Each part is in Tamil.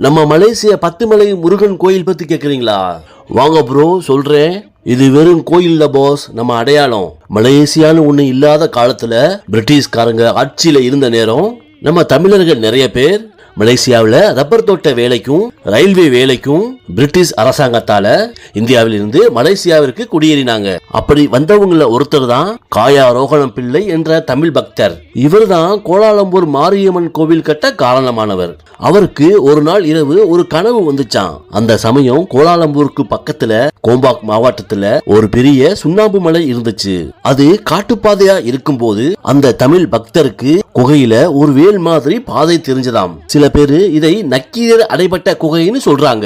நம்ம மலேசிய பத்துமலை முருகன் கோயில் பத்தி கேக்குறீங்களா? வாங்க ப்ரோ சொல்றேன். இது வெறும் கோயில் இல்ல பாஸ், நம்ம அடையாளம். மலேசியான்னு ஒண்ணு இல்லாத காலத்துல பிரிட்டிஷ்காரங்க ஆட்சியில இருந்த நேரம் நம்ம தமிழர்கள் நிறைய பேர் மலேசியாவில் ரப்பர் தோட்ட வேலைக்கும் ரயில்வே வேலைக்கும் பிரிட்டிஷ் அரசாங்கத்தால இந்தியாவில் இருந்து மலேசியாவிற்கு குடியேறினாங்க. அப்படி வந்தவங்கள ஒருத்தர் தான் காயா ரோகணம் பிள்ளை என்ற தமிழ் பக்தர். இவர் தான் கோலாலம்பூர் மாரியம்மன் கோவில் கட்ட காரணமானவர். அவருக்கு ஒரு நாள் இரவு ஒரு கனவு வந்துச்சான். அந்த சமயம் கோலாலம்பூருக்கு பக்கத்துல கோம்பாக் மாவட்டத்துல ஒரு பெரிய சுண்ணாம்பு மலை இருந்துச்சு. அது காட்டுப்பாதையா இருக்கும் போது அந்த தமிழ் பக்தருக்கு குகையில ஒரு வேல் மாதிரி பாதை தெரிஞ்சதாம். சில பேரு இதை நக்கீரர் அடைபட்ட குகைன்னு சொல்றாங்க.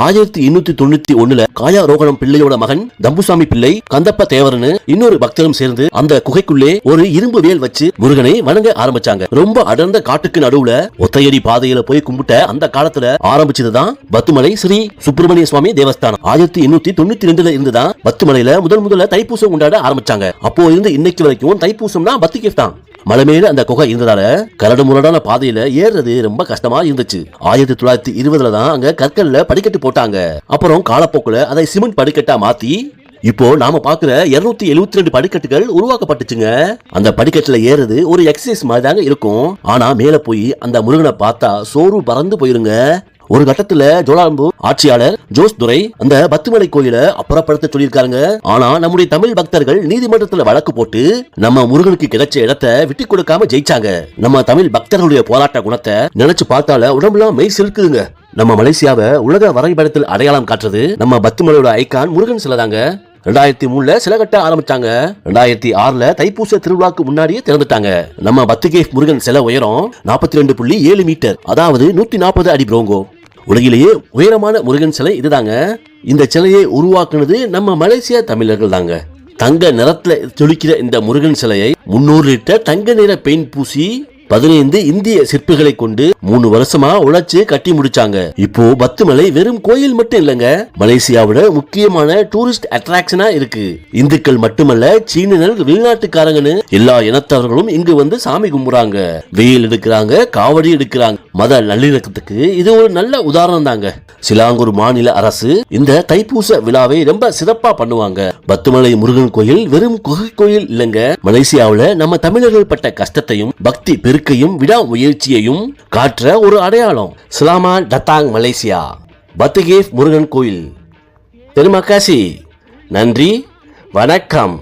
1891 காயா ரோகணம் பிள்ளையோட மகன் தம்புசாமி பிள்ளை, கந்தப்ப தேவர்னு இன்னொரு பக்தரும் சேர்ந்து அந்த குகைக்குள்ளே ஒரு இரும்பு வேல் வச்சு முருகனை வணங்க ஆரம்பிச்சாங்க. ரொம்ப அடர்ந்த காட்டுக்கு நடுவுல ஒத்தையடி பாதையில போய் கும்பிட்ட அந்த காலத்துல ஆரம்பிச்சதுதான் பத்துமலை ஸ்ரீ சுப்பிரமணிய சுவாமி தேவஸ்தானம். 1892 இருந்துதான் பத்துமலையில முதல்ல தைப்பூசம் கொண்டாட ஆரம்பிச்சாங்க. அப்போ இருந்து இன்னைக்கு வரைக்கும் தைப்பூசம்னா பத்துகேஃப் தான். மலை மேல அந்த குகை இருந்ததால கரடு முரடான பாதையில ஏறது ரொம்ப கஷ்டமா இருந்துச்சு. 1920 தான் அங்க கற்கல்ல படிக்கட்டு போட்டாங்க. அப்புறம் காலப்போக்குல அதை சிமெண்ட் படிக்கட்டா மாத்தி இப்போ நாம பாக்குற 272 படிக்கட்டுகள் உருவாக்கப்பட்டுச்சுங்க. அந்த படிக்கட்டுல ஏறது ஒரு எக்ஸசைஸ் மாதிரி தாங்க இருக்கும். ஆனா மேல போய் அந்த முருகனை பார்த்தா சோறு பறந்து போயிருங்க. ஒரு கட்டத்துல ஜோலாம்பூர் ஆட்சியாளர் ஜோஸ் துரை அந்த பத்துமலை கோயிலை அப்புறப்படுத்த சொல்லியிருக்காங்க. ஆனா நம்முடைய தமிழ் பக்தர்கள் நீதிமன்றத்துல வழக்கு போட்டு நம்ம முருகனுக்கு கிடைச்ச இடத்தை விட்டு கொடுக்காம ஜெயிச்சாங்க. நம்ம தமிழ் பக்தர்களுடைய போராட்ட குணத்தை நினைச்சு பார்த்தால உடம்புலாம் மெய் செலுக்குதுங்க. நம்ம மலேசியாவை உலக வரைபடத்தில் அடையாளம் காட்டுறது நம்ம பத்துமலையோட ஐகான் முருகன் சிலைதாங்க. 2003 சிலை கட்ட ஆரம்பிச்சாங்க. 2006 தைப்பூச திருவிழாக்கு முன்னாடியே திறந்துட்டாங்க. நம்ம பத்துகேஃப் முருகன் சிலை உயரம் 42.7 மீட்டர், அதாவது 140 அடி ப்ரோங்கோ. உலகிலேயே உயரமான முருகன் சிலை இதுதாங்க. இந்த சிலையை உருவாக்குனது நம்ம மலேசியா தமிழர்கள் தாங்க. தங்க நிறத்துல ஜொலிக்கிற இந்த முருகன் சிலையை 300 லிட்டர் தங்க நிற பெயிண்ட் பூசி 15 இந்திய சிற்பிகளை கொண்டு 3 வருஷமா உழைச்சு கட்டி முடிச்சாங்க. இப்போ பத்துமலை வெறும் கோயில் மட்டும் இல்லங்க, மலேசியாவோட முக்கியமான டூரிஸ்ட் அட்ராக்ஷனா இருக்கு. இந்துக்கள் மட்டுமல்ல, சீனர்கள், வெளிநாட்டுக்காரங்கன்னு எல்லா இனத்தவர்களும் இங்கு வந்து சாமி கும்பிடுறாங்க, வெயில் எடுக்கிறாங்க, காவடி எடுக்கிறாங்க. மத நல்லிணக்கத்துக்கு இது ஒரு நல்ல உதாரணம் தாங்க. சிலாங்கூர் மாநில அரசு இந்த தைப்பூச விழாவை ரொம்ப சிறப்பா பண்ணுவாங்க. பத்துமலை முருகன் கோயில் வெறும் குகை கோயில் இல்லங்க, மலேசியாவுல நம்ம தமிழர்கள் பட்ட கஷ்டத்தையும் பக்தி பெருக்கையும் விடா முயற்சியையும் காற்ற ஒரு அடையாளம். சலாமான் டத்தாங் மலேசியா பத்துகேஃப் முருகன் கோயில். தெரியுமா காசி? நன்றி, வணக்கம்.